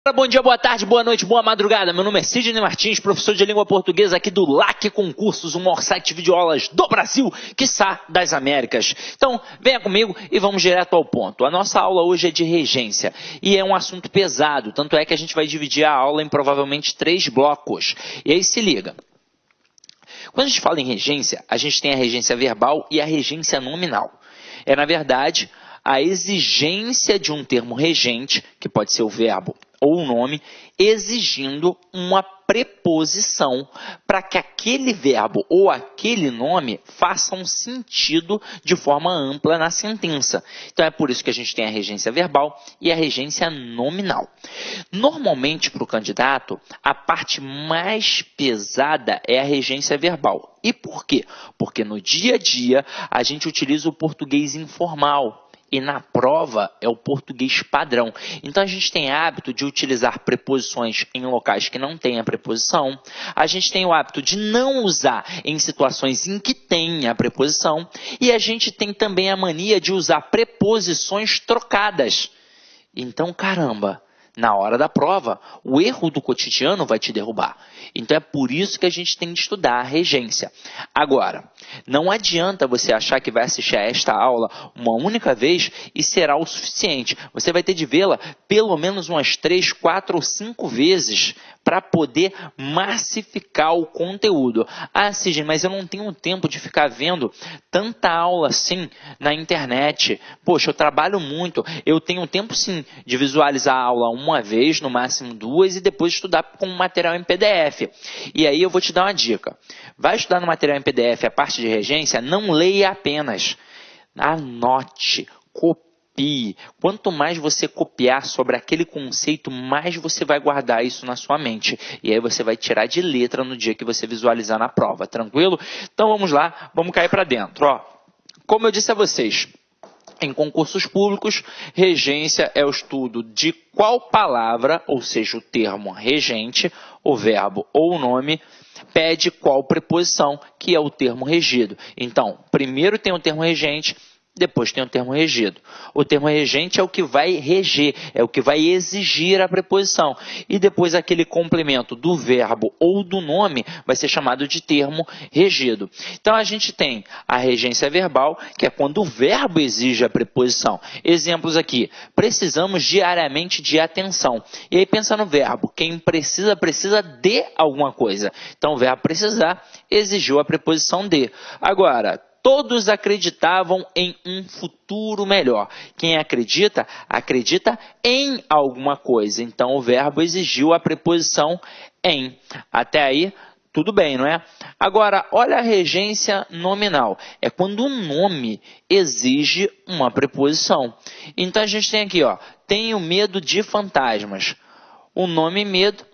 Bom dia, boa tarde, boa noite, boa madrugada. Meu nome é Sidney Martins, professor de língua portuguesa aqui do LAC Concursos, o maior site de videoaulas do Brasil, quiçá das Américas. Então, venha comigo e vamos direto ao ponto. A nossa aula hoje é de regência e é um assunto pesado, tanto é que a gente vai dividir a aula em provavelmente 3 blocos. E aí se liga. Quando a gente fala em regência, a gente tem a regência verbal e a regência nominal. É, na verdade, a exigência de um termo regente, que pode ser o verbo ou o nome, exigindo uma preposição para que aquele verbo ou aquele nome façam sentido de forma ampla na sentença. Então é por isso que a gente tem a regência verbal e a regência nominal. Normalmente, para o candidato, a parte mais pesada é a regência verbal. E por quê? Porque no dia a dia a gente utiliza o português informal. E na prova é o português padrão. Então a gente tem hábito de utilizar preposições em locais que não tem a preposição. A gente tem o hábito de não usar em situações em que tem a preposição. E a gente tem também a mania de usar preposições trocadas. Então, caramba, na hora da prova, o erro do cotidiano vai te derrubar. Então é por isso que a gente tem de estudar a regência. Agora, não adianta você achar que vai assistir a esta aula uma única vez e será o suficiente. Você vai ter de vê-la pelo menos umas 3, 4 ou 5 vezes para poder massificar o conteúdo. Ah, Sidney, mas eu não tenho tempo de ficar vendo tanta aula assim na internet. Poxa, eu trabalho muito. Eu tenho tempo sim de visualizar a aula uma vez, no máximo 2, e depois estudar com material em PDF. E aí eu vou te dar uma dica. Vai estudar no material em PDF a parte de regência, não leia apenas. Anote, copie. Quanto mais você copiar sobre aquele conceito, mais você vai guardar isso na sua mente. E aí você vai tirar de letra no dia que você visualizar na prova, tranquilo? Então vamos lá, vamos cair para dentro. Ó, como eu disse a vocês, em concursos públicos, regência é o estudo de qual palavra, ou seja, o termo regente, o verbo ou o nome, pede qual preposição, que é o termo regido. Então, primeiro tem o termo regente, depois tem o termo regido. O termo regente é o que vai reger, é o que vai exigir a preposição. E depois aquele complemento do verbo ou do nome vai ser chamado de termo regido. Então a gente tem a regência verbal, que é quando o verbo exige a preposição. Exemplos aqui. Precisamos diariamente de atenção. E aí pensa no verbo. Quem precisa, precisa de alguma coisa. Então o verbo precisar exigiu a preposição de. Agora, todos acreditavam em um futuro melhor. Quem acredita, acredita em alguma coisa. Então, o verbo exigiu a preposição em. Até aí, tudo bem, não é? Agora, olha a regência nominal. É quando o nome exige uma preposição. Então, a gente tem aqui, ó, tenho medo de fantasmas. O nome medo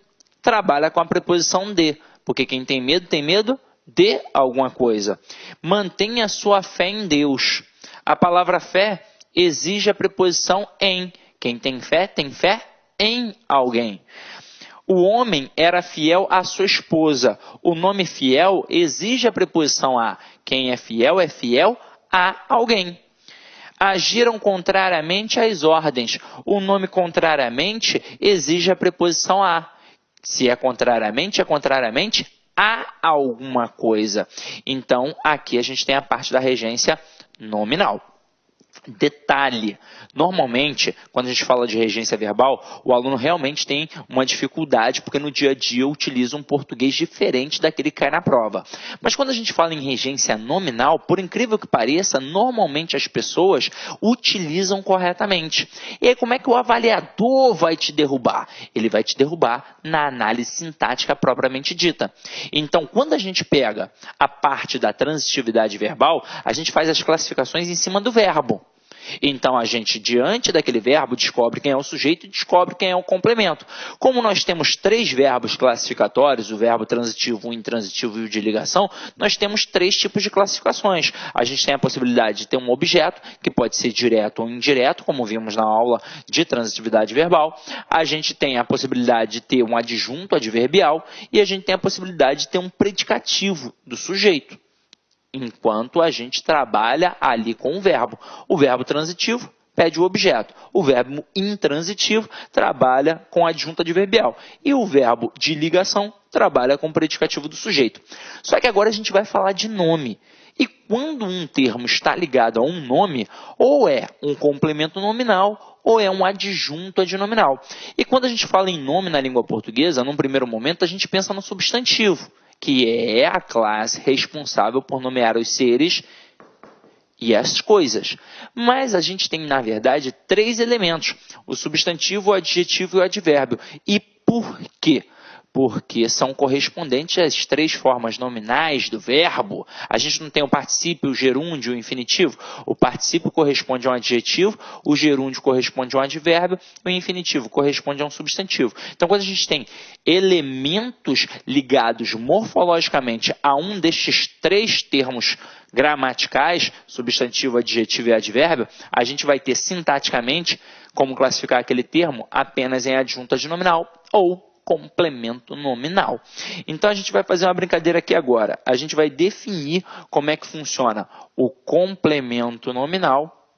trabalha com a preposição de. Porque quem tem medo de alguma coisa. Mantenha sua fé em Deus. A palavra fé exige a preposição em. Quem tem fé em alguém. O homem era fiel à sua esposa. O nome fiel exige a preposição a. Quem é fiel a alguém. Agiram contrariamente às ordens. O nome contrariamente exige a preposição a. Se é contrariamente a alguma coisa. Então, aqui a gente tem a parte da regência nominal. Detalhe, normalmente, quando a gente fala de regência verbal, o aluno realmente tem uma dificuldade, porque no dia a dia utiliza um português diferente daquele que cai na prova. Mas quando a gente fala em regência nominal, por incrível que pareça, normalmente as pessoas utilizam corretamente. E aí como é que o avaliador vai te derrubar? Ele vai te derrubar na análise sintática propriamente dita. Então, quando a gente pega a parte da transitividade verbal, a gente faz as classificações em cima do verbo. Então, a gente, diante daquele verbo, descobre quem é o sujeito e descobre quem é o complemento. Como nós temos 3 verbos classificatórios, o verbo transitivo, o intransitivo e o de ligação, nós temos 3 tipos de classificações. A gente tem a possibilidade de ter um objeto, que pode ser direto ou indireto, como vimos na aula de transitividade verbal. A gente tem a possibilidade de ter um adjunto adverbial e a gente tem a possibilidade de ter um predicativo do sujeito, enquanto a gente trabalha ali com o verbo. O verbo transitivo pede o objeto. O verbo intransitivo trabalha com a adjunta adverbial. E o verbo de ligação trabalha com o predicativo do sujeito. Só que agora a gente vai falar de nome. E quando um termo está ligado a um nome, ou é um complemento nominal, ou é um adjunto adnominal. E quando a gente fala em nome na língua portuguesa, num primeiro momento a gente pensa no substantivo, que é a classe responsável por nomear os seres e as coisas. Mas a gente tem, na verdade, 3 elementos: o substantivo, o adjetivo e o advérbio. E por quê? Porque são correspondentes às 3 formas nominais do verbo. A gente não tem o particípio, o gerúndio e o infinitivo. O particípio corresponde a um adjetivo, o gerúndio corresponde a um advérbio, e o infinitivo corresponde a um substantivo. Então, quando a gente tem elementos ligados morfologicamente a um destes 3 termos gramaticais, substantivo, adjetivo e advérbio, a gente vai ter sintaticamente como classificar aquele termo apenas em adjunta adnominal ou complemento nominal. Então, a gente vai fazer uma brincadeira aqui agora. A gente vai definir como é que funciona o complemento nominal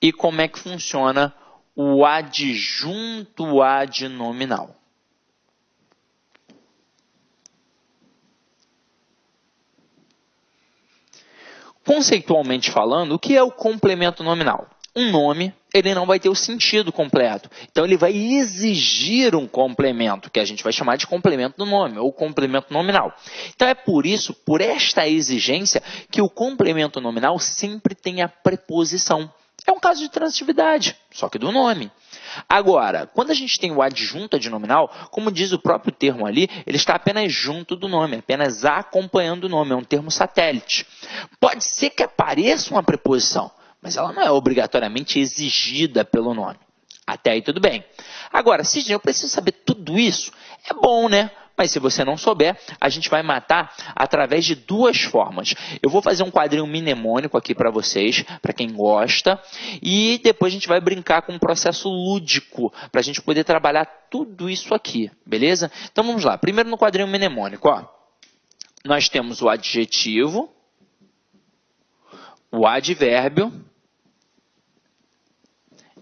e como é que funciona o adjunto adnominal. Conceitualmente falando, o que é o complemento nominal? Um nome, ele não vai ter o sentido completo. Então, ele vai exigir um complemento, que a gente vai chamar de complemento do nome, ou complemento nominal. Então, é por isso, por esta exigência, que o complemento nominal sempre tem a preposição. É um caso de transitividade, só que do nome. Agora, quando a gente tem o adjunto adnominal, como diz o próprio termo ali, ele está apenas junto do nome, apenas acompanhando o nome, é um termo satélite. Pode ser que apareça uma preposição, mas ela não é obrigatoriamente exigida pelo nome. Até aí tudo bem. Agora, Sidney, eu preciso saber tudo isso? É bom, né? Mas se você não souber, a gente vai matar através de 2 formas. Eu vou fazer um quadrinho mnemônico aqui para vocês, para quem gosta, e depois a gente vai brincar com um processo lúdico, para a gente poder trabalhar tudo isso aqui, beleza? Então vamos lá. Primeiro no quadrinho mnemônico, ó, nós temos o adjetivo, o advérbio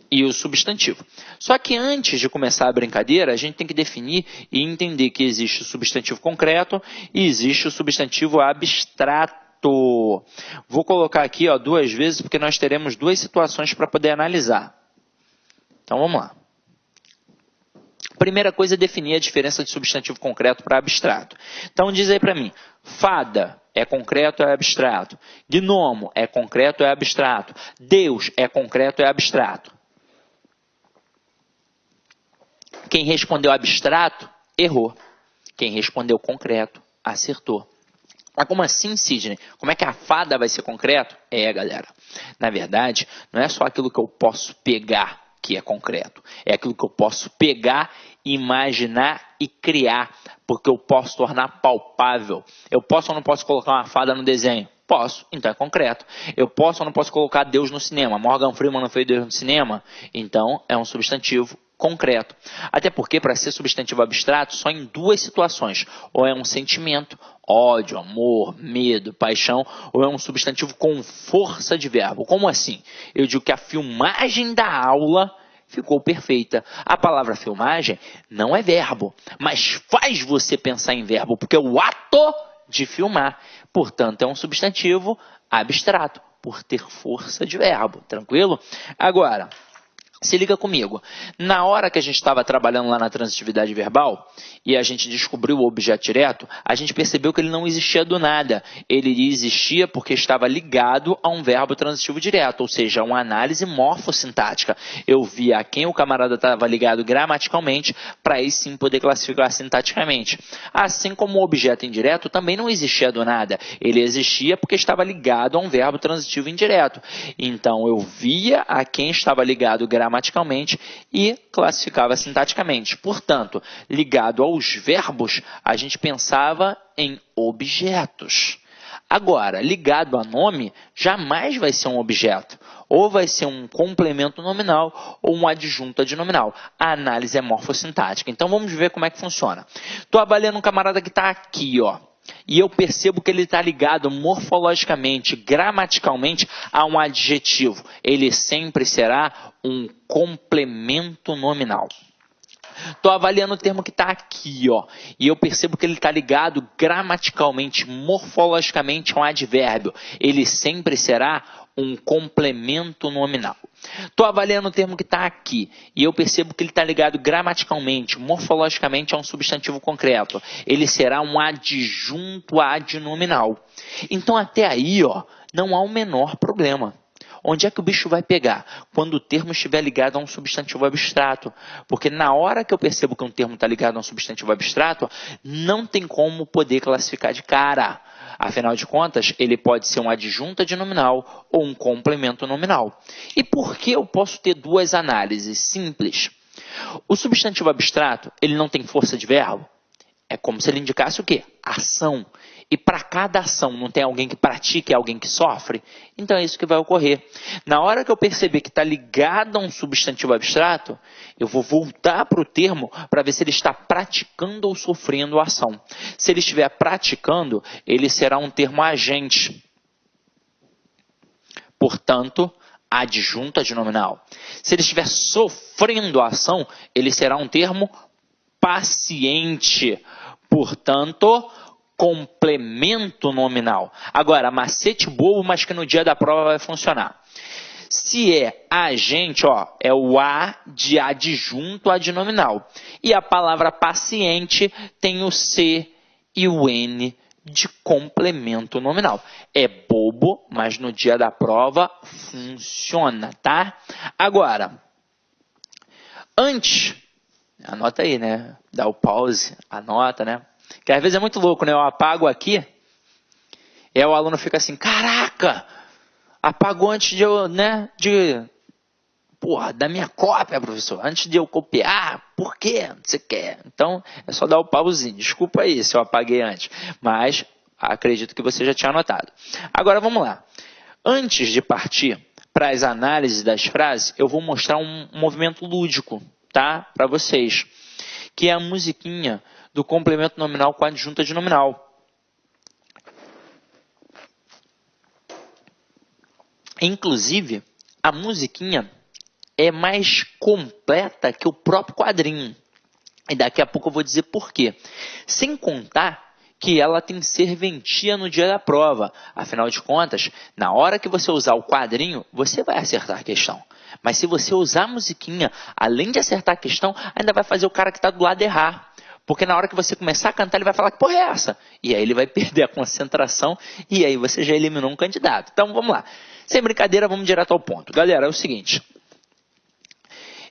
e o substantivo. Só que antes de começar a brincadeira, a gente tem que definir e entender que existe o substantivo concreto e existe o substantivo abstrato. Vou colocar aqui 2 vezes, porque nós teremos 2 situações para poder analisar. Então, vamos lá. Primeira coisa é definir a diferença de substantivo concreto para abstrato. Então, diz aí para mim, fada é concreto ou é abstrato? Gnomo é concreto ou é abstrato? Deus é concreto ou é abstrato? Quem respondeu abstrato, errou. Quem respondeu concreto, acertou. Mas como assim, Sidney? Como é que a fada vai ser concreto? Galera, na verdade, não é só aquilo que eu posso pegar que é concreto. É aquilo que eu posso pegar, imaginar e criar, porque eu posso tornar palpável. Eu posso ou não posso colocar uma fada no desenho? Posso, então é concreto. Eu posso ou não posso colocar Deus no cinema? Morgan Freeman não fez Deus no cinema? Então é um substantivo concreto. Até porque, para ser substantivo abstrato, só em 2 situações. Ou é um sentimento, ódio, amor, medo, paixão, ou é um substantivo com força de verbo. Como assim? Eu digo que a filmagem da aula ficou perfeita. A palavra filmagem não é verbo, mas faz você pensar em verbo, porque é o ato de filmar. Portanto, é um substantivo abstrato, por ter força de verbo. Tranquilo? Agora, se liga comigo. Na hora que a gente estava trabalhando lá na transitividade verbal e a gente descobriu o objeto direto, a gente percebeu que ele não existia do nada. Ele existia porque estava ligado a um verbo transitivo direto, ou seja, uma análise morfossintática. Eu via a quem o camarada estava ligado gramaticalmente para aí sim poder classificar sintaticamente. Assim como o objeto indireto também não existia do nada. Ele existia porque estava ligado a um verbo transitivo indireto. Então eu via a quem estava ligado gramaticalmente e classificava sintaticamente. Portanto, ligado aos verbos, a gente pensava em objetos. Agora, ligado a nome, jamais vai ser um objeto. Ou vai ser um complemento nominal ou um adjunto adnominal. A análise é morfossintática. Então, vamos ver como é que funciona. Estou avaliando um camarada que está aqui, ó. e eu percebo que ele está ligado morfologicamente, gramaticalmente a um adjetivo, ele sempre será um complemento nominal. Estou avaliando o termo que está aqui, ó, e eu percebo que ele está ligado gramaticalmente, morfologicamente a um advérbio. Ele sempre será um complemento nominal. Estou avaliando o termo que está aqui, e eu percebo que ele está ligado gramaticalmente, morfologicamente a um substantivo concreto. Ele será um adjunto adnominal. Então até aí, ó, não há o menor problema. Onde é que o bicho vai pegar? Quando o termo estiver ligado a um substantivo abstrato. Porque na hora que eu percebo que um termo está ligado a um substantivo abstrato, não tem como poder classificar de cara. Afinal de contas, ele pode ser um adjunto adnominal ou um complemento nominal. E por que eu posso ter duas análises simples? O substantivo abstrato, ele não tem força de verbo? É como se ele indicasse o quê? Ação. E para cada ação não tem alguém que pratica e alguém que sofre? Então é isso que vai ocorrer. Na hora que eu perceber que está ligado a um substantivo abstrato, eu vou voltar para o termo para ver se ele está praticando ou sofrendo a ação. Se ele estiver praticando, ele será um termo agente. Portanto, adjunto adnominal. Se ele estiver sofrendo a ação, ele será um termo paciente. Portanto, complemento nominal. Agora, macete bobo, mas que no dia da prova vai funcionar. Se é agente, ó, é o A de adjunto adnominal. E a palavra paciente tem o C e o N de complemento nominal. É bobo, mas no dia da prova funciona, tá? Agora, antes, anota aí, né? Dá o pause, anota, né? Que às vezes é muito louco, né? Eu apago aqui, e aí o aluno fica assim, caraca, apagou antes de eu, né? Da minha cópia, professor, antes de eu copiar, por quê? Você quer? Então, é só dar o pauzinho. Desculpa aí se eu apaguei antes, mas acredito que você já tinha anotado. Agora vamos lá. Antes de partir para as análises das frases, eu vou mostrar um movimento lúdico, tá? Para vocês, que é a musiquinha do complemento nominal com adjunto adnominal. Inclusive, a musiquinha é mais completa que o próprio quadrinho. E daqui a pouco eu vou dizer por quê. Sem contar que ela tem serventia no dia da prova. Afinal de contas, na hora que você usar o quadrinho, você vai acertar a questão. Mas se você usar a musiquinha, além de acertar a questão, ainda vai fazer o cara que está do lado errar. Porque na hora que você começar a cantar, ele vai falar que porra é essa? E aí ele vai perder a concentração e aí você já eliminou um candidato. Então vamos lá. Sem brincadeira, vamos direto ao ponto. Galera, é o seguinte.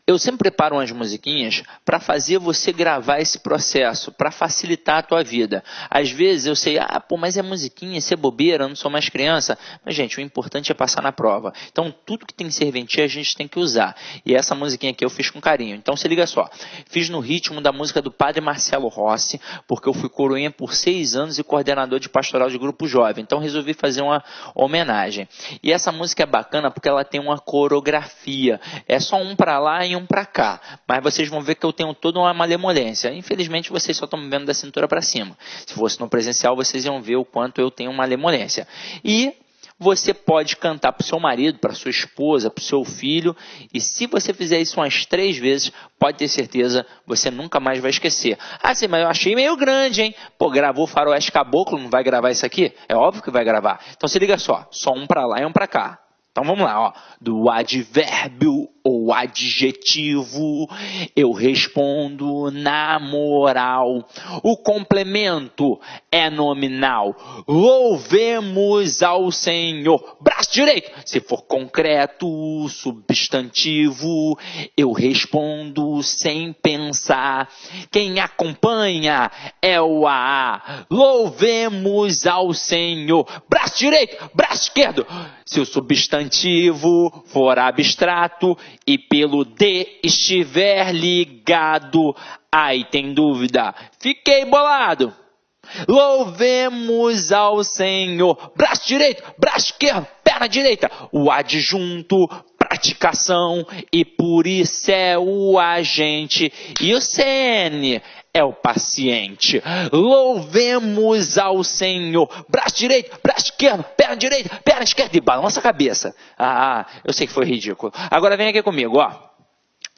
Eu sempre preparo umas musiquinhas para fazer você gravar esse processo, para facilitar a tua vida. Às vezes eu sei, mas é musiquinha, isso é bobeira, eu não sou mais criança. Mas, gente, o importante é passar na prova. Então, tudo que tem serventia a gente tem que usar. E essa musiquinha aqui eu fiz com carinho. Então, se liga só. Fiz no ritmo da música do Padre Marcelo Rossi, porque eu fui coroinha por 6 anos e coordenador de pastoral de grupo jovem. Então, resolvi fazer uma homenagem. E essa música é bacana porque ela tem uma coreografia. É só um para lá e um para cá, mas vocês vão ver que eu tenho toda uma malemolência. Infelizmente vocês só estão me vendo da cintura para cima. Se fosse no presencial vocês iam ver o quanto eu tenho malemolência. E você pode cantar para o seu marido, para sua esposa, para o seu filho, e se você fizer isso umas 3 vezes, pode ter certeza, você nunca mais vai esquecer. Sim, mas eu achei meio grande, hein? Pô, gravou Faroeste Caboclo, não vai gravar isso aqui? É óbvio que vai gravar. Então se liga só um para lá e um para cá. Então vamos lá, ó. Do advérbio ou adjetivo, eu respondo na moral. O complemento é nominal. Louvemos ao Senhor. Braço direito. Se for concreto, substantivo, eu respondo sem pensar. Quem acompanha é o AA. Louvemos ao Senhor. Braço direito, braço esquerdo. Se o substantivo for abstrato e pelo D estiver ligado, aí tem dúvida. Fiquei bolado. Louvemos ao Senhor. Braço direito, braço esquerdo, perna direita. O adjunto praticação, e por isso é o agente, e o CN é o paciente. Louvemos ao Senhor. Braço direito, braço esquerdo, perna direita, perna esquerda, e balança a cabeça. Eu sei que foi ridículo. Agora vem aqui comigo, ó.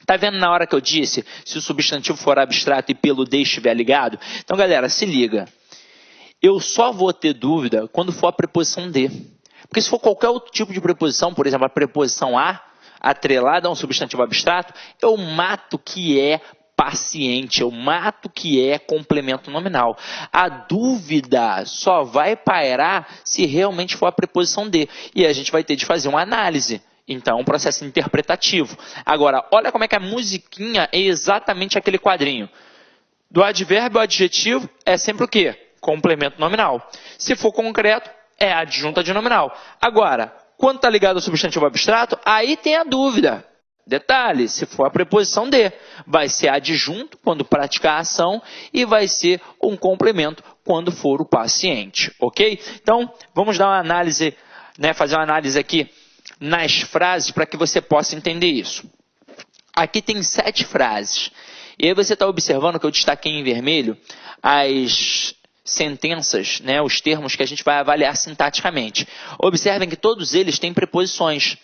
Tá vendo na hora que eu disse, se o substantivo for abstrato e pelo de estiver ligado? Então, galera, se liga. Eu só vou ter dúvida quando for a preposição de. Porque se for qualquer outro tipo de preposição, por exemplo, a preposição a, atrelada a um substantivo abstrato, eu mato que é paciente, eu mato que é complemento nominal. A dúvida só vai pairar se realmente for a preposição de. E a gente vai ter de fazer uma análise. Então, um processo interpretativo. Agora, olha como é que a musiquinha é exatamente aquele quadrinho. Do advérbio ao adjetivo é sempre o quê? Complemento nominal. Se for concreto, é adjunto adnominal. Agora, quando está ligado ao substantivo abstrato, aí tem a dúvida. Detalhe, se for a preposição de, vai ser adjunto quando praticar a ação e vai ser um complemento quando for o paciente, ok? Então, vamos dar uma análise, fazer uma análise aqui nas frases para que você possa entender isso. Aqui tem 7 frases. E aí você está observando que eu destaquei em vermelho as sentenças, os termos que a gente vai avaliar sintaticamente. Observem que todos eles têm preposições.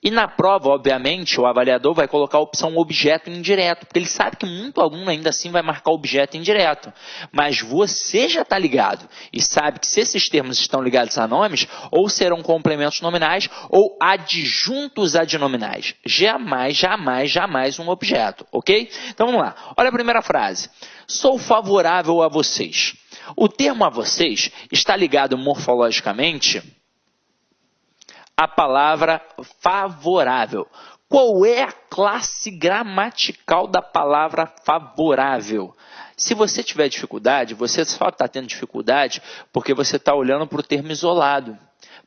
E na prova, obviamente, o avaliador vai colocar a opção objeto indireto, porque ele sabe que muito aluno ainda assim vai marcar objeto indireto. Mas você já está ligado e sabe que se esses termos estão ligados a nomes, ou serão complementos nominais ou adjuntos adnominais. Jamais, jamais, jamais um objeto, ok? Então vamos lá. Olha a primeira frase. Sou favorável a vocês. O termo a vocês está ligado morfologicamente a palavra favorável. Qual é a classe gramatical da palavra favorável? Se você tiver dificuldade, você só está tendo dificuldade porque você está olhando para o termo isolado.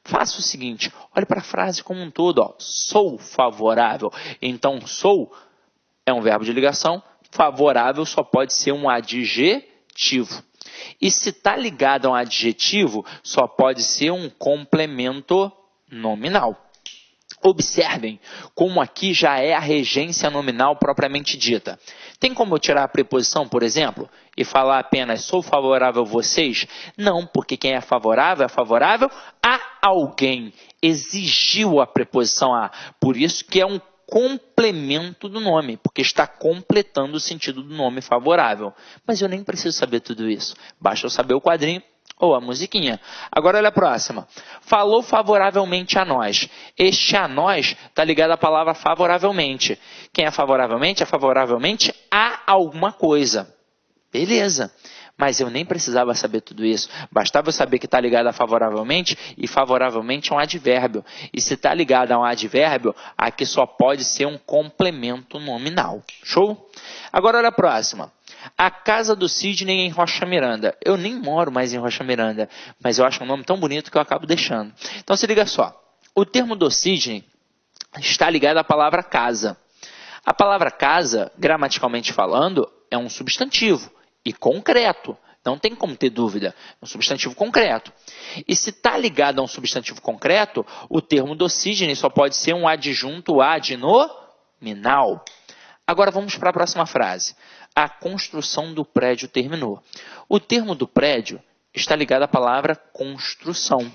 Faça o seguinte, olhe para a frase como um todo. Ó. Sou favorável. Então, sou é um verbo de ligação. Favorável só pode ser um adjetivo. E se está ligado a um adjetivo, só pode ser um complemento nominal. Observem como aqui já é a regência nominal propriamente dita. Tem como eu tirar a preposição, por exemplo, e falar apenas sou favorável a vocês? Não, porque quem é favorável a alguém. Exigiu a preposição a. Por isso que é um complemento do nome, porque está completando o sentido do nome favorável. Mas eu nem preciso saber tudo isso. Basta eu saber o quadrinho ou a musiquinha. Agora olha a próxima. Falou favoravelmente a nós. Este a nós está ligado à palavra favoravelmente. Quem é favoravelmente? É favoravelmente a alguma coisa. Beleza. Mas eu nem precisava saber tudo isso. Bastava eu saber que está ligado a favoravelmente, e favoravelmente é um advérbio. E se está ligado a um advérbio, aqui só pode ser um complemento nominal. Show? Agora olha a próxima. A casa do Sidney em Rocha Miranda. Eu nem moro mais em Rocha Miranda, mas eu acho um nome tão bonito que eu acabo deixando. Então se liga só. O termo do Sidney está ligado à palavra casa. A palavra casa, gramaticalmente falando, é um substantivo e concreto. Não tem como ter dúvida. É um substantivo concreto. E se está ligado a um substantivo concreto, o termo do Sidney só pode ser um adjunto adnominal. Agora vamos para a próxima frase. A construção do prédio terminou. O termo do prédio está ligado à palavra construção.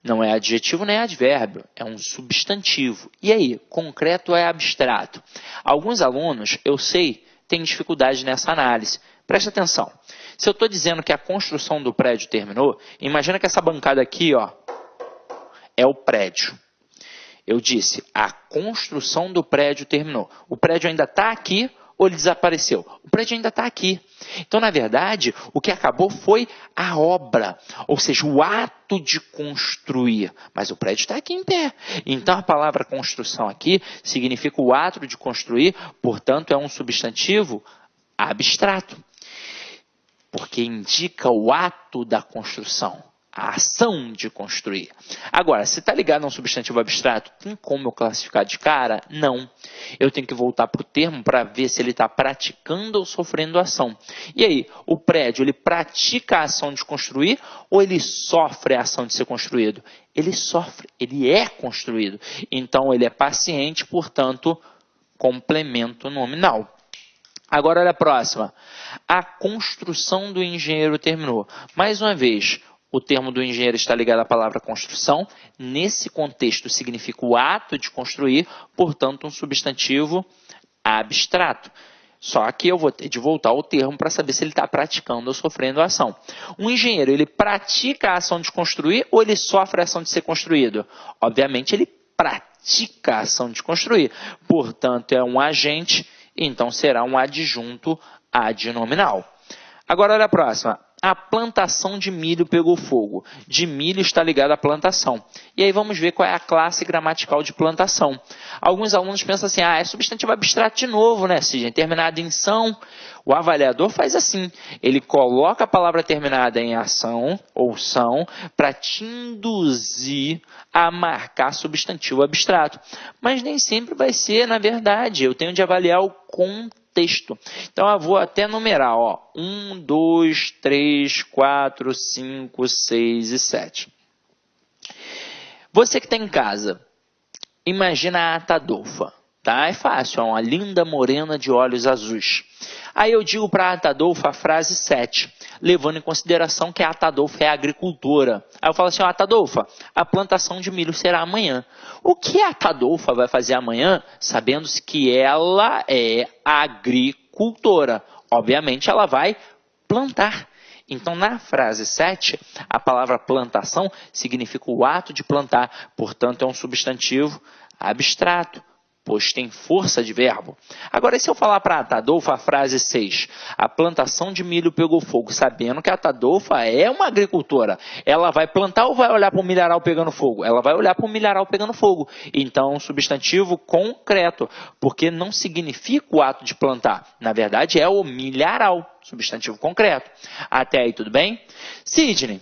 Não é adjetivo nem advérbio, é um substantivo. E aí, concreto é abstrato? Alguns alunos, eu sei, têm dificuldade nessa análise. Presta atenção. Se eu estou dizendo que a construção do prédio terminou, imagina que essa bancada aqui é o prédio. Eu disse, a construção do prédio terminou. O prédio ainda está aqui ou ele desapareceu? O prédio ainda está aqui. Então, na verdade, o que acabou foi a obra, ou seja, o ato de construir. Mas o prédio está aqui em pé. Então, a palavra construção aqui significa o ato de construir, portanto, é um substantivo abstrato, porque indica o ato da construção. a ação de construir. Agora, se está ligado a um substantivo abstrato, tem como eu classificar de cara? Não. Eu tenho que voltar para o termo para ver se ele está praticando ou sofrendo ação. E aí, o prédio, ele pratica a ação de construir ou ele sofre a ação de ser construído? Ele sofre, ele é construído. Então, ele é paciente, portanto, complemento nominal. Agora, olha a próxima. A construção do engenheiro terminou. Mais uma vez, o termo do engenheiro está ligado à palavra construção. Nesse contexto, significa o ato de construir, portanto, um substantivo abstrato. Só que eu vou ter de voltar ao termo para saber se ele está praticando ou sofrendo a ação. Um engenheiro, ele pratica a ação de construir ou ele sofre a ação de ser construído? Obviamente, ele pratica a ação de construir. Portanto, é um agente, então será um adjunto adnominal. Agora, olha a próxima. A plantação de milho pegou fogo. De milho está ligado à plantação. E aí vamos ver qual é a classe gramatical de plantação. Alguns alunos pensam assim, é substantivo abstrato de novo, né? Seja terminado em são. O avaliador faz assim. Ele coloca a palavra terminada em ação ou são para te induzir a marcar substantivo abstrato. Mas nem sempre vai ser, na verdade. Eu tenho de avaliar o contexto. Então, eu vou até numerar, 1, 2, 3, 4, 5, 6 e 7. Você que está em casa, imagina a Atadolfa, tá? É fácil, é uma linda morena de olhos azuis. Aí eu digo para a Atadolfa a frase 7, levando em consideração que a Atadolfa é agricultora. Aí eu falo assim, Atadolfa, a plantação de milho será amanhã. O que a Atadolfa vai fazer amanhã, sabendo que ela é agricultora? Obviamente ela vai plantar. Então, na frase 7, a palavra plantação significa o ato de plantar. Portanto, é um substantivo abstrato, pois tem força de verbo. Agora, se eu falar para a Atadolfa a frase 6, a plantação de milho pegou fogo, sabendo que a Atadolfa é uma agricultora, ela vai plantar ou vai olhar para o milharal pegando fogo? Ela vai olhar para o milharal pegando fogo. Então, é um substantivo concreto, porque não significa o ato de plantar. Na verdade, é o milharal, substantivo concreto. Até aí, tudo bem? Sidney,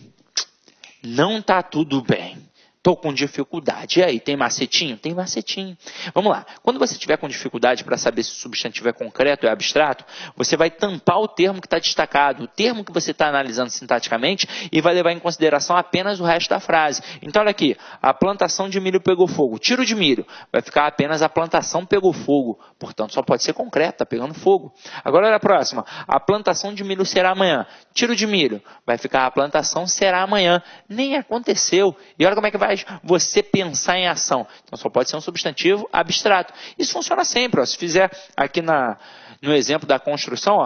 não está tudo bem. Estou com dificuldade. E aí, tem macetinho? Tem macetinho. Vamos lá. Quando você estiver com dificuldade para saber se o substantivo é concreto ou é abstrato, você vai tampar o termo que está destacado, o termo que você está analisando sintaticamente e vai levar em consideração apenas o resto da frase. Então, olha aqui. A plantação de milho pegou fogo. Tiro de milho. Vai ficar apenas a plantação pegou fogo. Portanto, só pode ser concreto, está pegando fogo. Agora, olha a próxima. A plantação de milho será amanhã. Tiro de milho. Vai ficar a plantação será amanhã. Nem aconteceu. E olha como é que vai você pensar em ação. Então, só pode ser um substantivo abstrato. Isso funciona sempre. Se fizer aqui no exemplo da construção,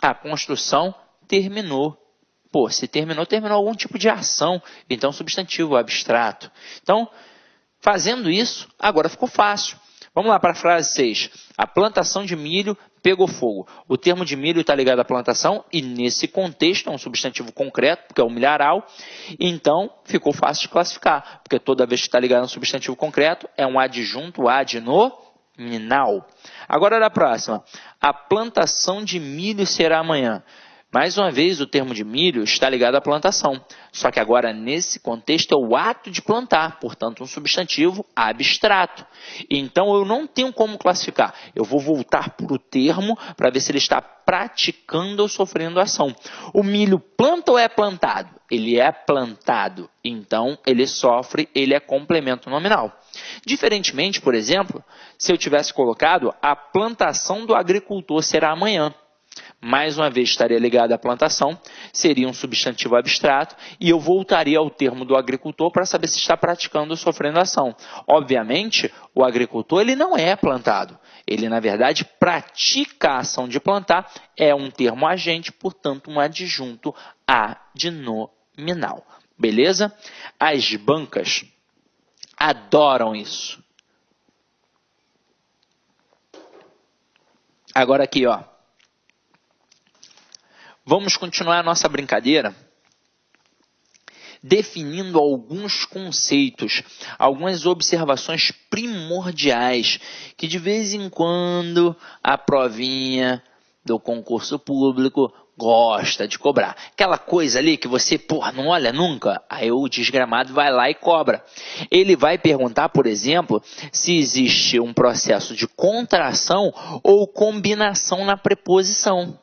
a construção terminou. Se terminou algum tipo de ação. Então, substantivo abstrato. Então, fazendo isso, agora ficou fácil. Vamos lá para a frase 6. A plantação de milho pegou fogo. O termo de milho está ligado à plantação e nesse contexto é um substantivo concreto, porque é um milharal. Então, ficou fácil de classificar, porque toda vez que está ligado a um substantivo concreto é um adjunto adnominal. Agora, olha a próxima. A plantação de milho será amanhã. Mais uma vez, o termo de milho está ligado à plantação. Só que agora, nesse contexto, é o ato de plantar. Portanto, um substantivo abstrato. Então, eu não tenho como classificar. Eu vou voltar para o termo para ver se ele está praticando ou sofrendo ação. O milho planta ou é plantado? Ele é plantado. Então, ele sofre, ele é complemento nominal. Diferentemente, por exemplo, se eu tivesse colocado a plantação do agricultor será amanhã. Mais uma vez estaria ligado à plantação, seria um substantivo abstrato e eu voltaria ao termo do agricultor para saber se está praticando ou sofrendo ação. Obviamente, o agricultor ele não é plantado, ele na verdade pratica a ação de plantar, é um termo agente, portanto um adjunto adnominal. Beleza? As bancas adoram isso. Agora aqui, vamos continuar a nossa brincadeira definindo alguns conceitos, algumas observações primordiais que de vez em quando a provinha do concurso público gosta de cobrar. Aquela coisa ali que você, não olha nunca, aí o desgramado vai lá e cobra. Ele vai perguntar, por exemplo, se existe um processo de contração ou combinação na preposição.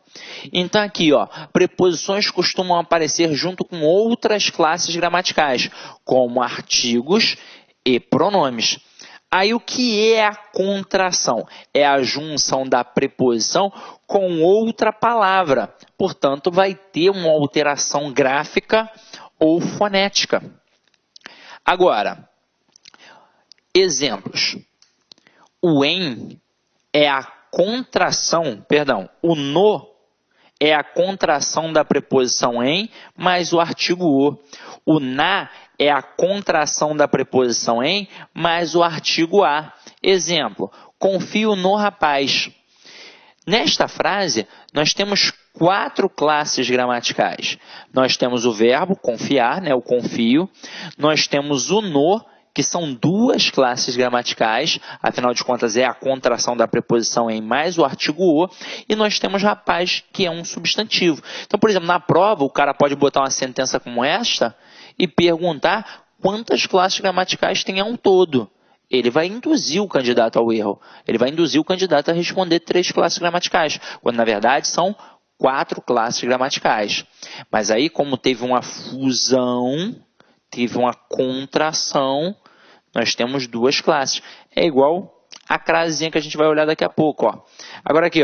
Então aqui, preposições costumam aparecer junto com outras classes gramaticais, como artigos e pronomes. Aí o que é a contração? É a junção da preposição com outra palavra. Portanto, vai ter uma alteração gráfica ou fonética. Agora, exemplos. O em é a contração, o no é a contração da preposição em mais o artigo o. O na é a contração da preposição em mais o artigo a. Exemplo, confio no rapaz. Nesta frase, nós temos 4 classes gramaticais. Nós temos o verbo confiar, o confio. Nós temos o no, que são 2 classes gramaticais, afinal de contas é a contração da preposição em mais o artigo o, e nós temos rapaz, que é um substantivo. Então, por exemplo, na prova, o cara pode botar uma sentença como esta e perguntar quantas classes gramaticais tem ao todo. Ele vai induzir o candidato ao erro. Ele vai induzir o candidato a responder 3 classes gramaticais, quando na verdade são 4 classes gramaticais. Mas aí, como teve uma fusão, teve uma contração, nós temos 2 classes. É igual a crasezinha que a gente vai olhar daqui a pouco. Agora aqui,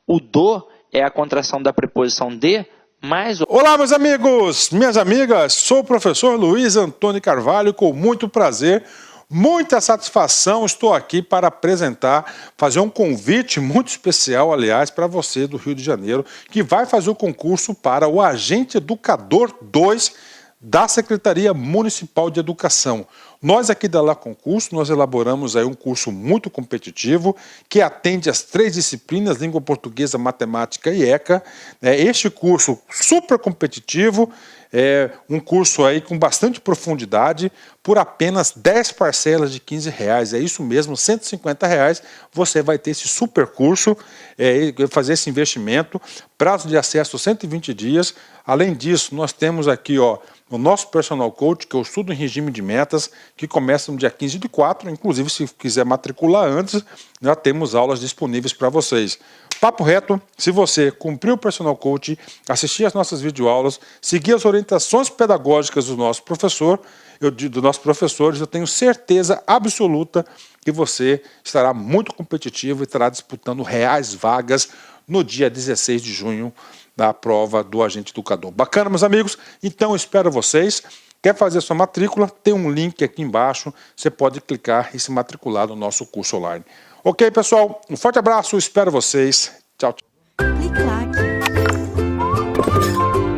o do é a contração da preposição de mais o... Olá, meus amigos, minhas amigas, sou o professor Luiz Antônio Carvalho, com muito prazer, muita satisfação, estou aqui para apresentar, fazer um convite muito especial, aliás, para você do Rio de Janeiro, que vai fazer o concurso para o Agente Educador 2 da Secretaria Municipal de Educação. Nós aqui da La Concurso, nós elaboramos aí um curso muito competitivo, que atende às 3 disciplinas, língua portuguesa, matemática e ECA. Este curso super competitivo, é um curso aí com bastante profundidade, por apenas 10 parcelas de R$15. É isso mesmo, R$150 você vai ter esse super curso, fazer esse investimento, prazo de acesso 120 dias. Além disso, nós temos aqui, o nosso personal coach, que eu estudo em regime de metas, que começa no dia 15/4, inclusive se quiser matricular antes, já temos aulas disponíveis para vocês. Papo reto, se você cumprir o personal coach, assistir às nossas videoaulas, seguir as orientações pedagógicas do nosso professor, eu tenho certeza absoluta que você estará muito competitivo e estará disputando reais vagas no dia 16 de junho, da prova do Agente Educador. Bacana, meus amigos? Então, eu espero vocês. Quer fazer sua matrícula? Tem um link aqui embaixo. Você pode clicar e se matricular no nosso curso online. Ok, pessoal? Um forte abraço. Espero vocês. Tchau, tchau.